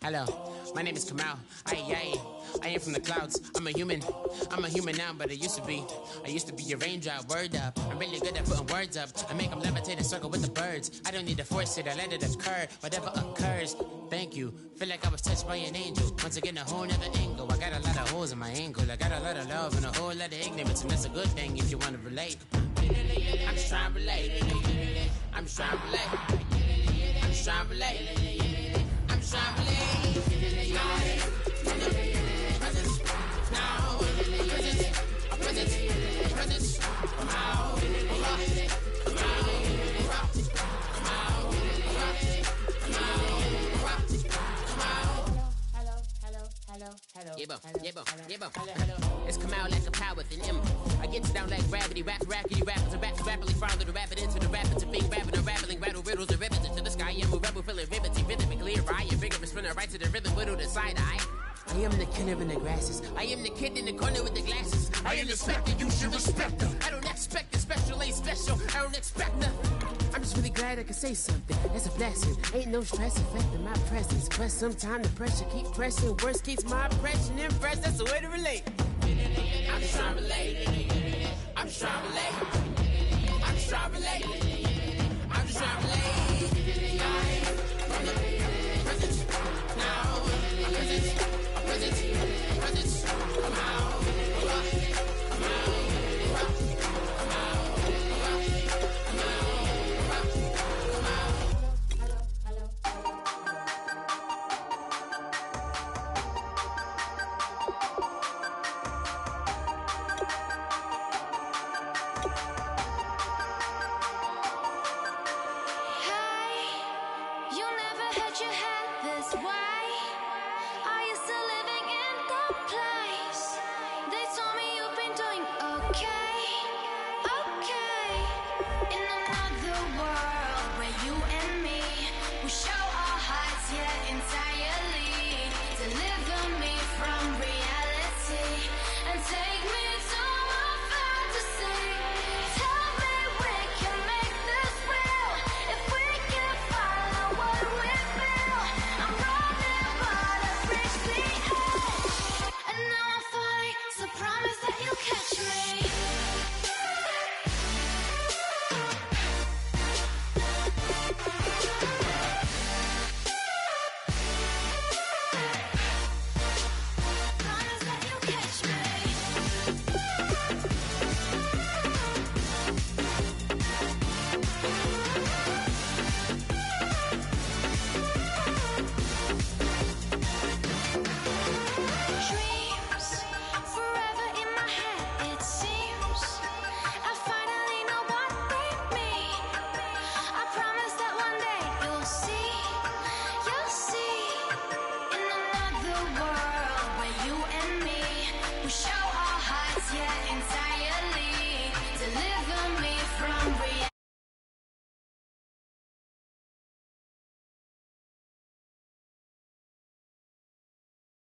G: Hello, my name is Kamal. I am from the clouds. I'm a human now, but I used to be a raindrop. Word up, I'm really good at putting words up. I make them levitate and circle with the birds. I don't need to force it, I let it occur. Whatever occurs, thank you. Feel like I was touched by an angel. Once again, a whole nother angle. I got a lot of holes in my angle. I got a lot of love and a whole lot of ignorance, and that's a good thing if you want to relate. I'm just trying to relate. I'm just trying to relate. I'm just trying to relate. I'm just trying to relate. It's Kamal like a power within him. I get you down like gravity, rackety rappers, and rapidly follow the rapid into the rapid to being rapping and rattling, rattle riddles and ribbons into the sky. I'm a rebel, feeling rhythmically right, and vigorous, spinning right to the rhythm, whittle the side eye. I am the killer in the grasses. I am the kid in the corner with the glasses. I am the specter, you should respect them. I don't expect the special, ain't special. I don't expect nothing. I'm just really glad I can say something. That's a blessing. Ain't no stress affecting my presence. But sometimes the pressure keep pressing. Worst keeps my impression impressed. That's the way to relate. I'm just trying to relate.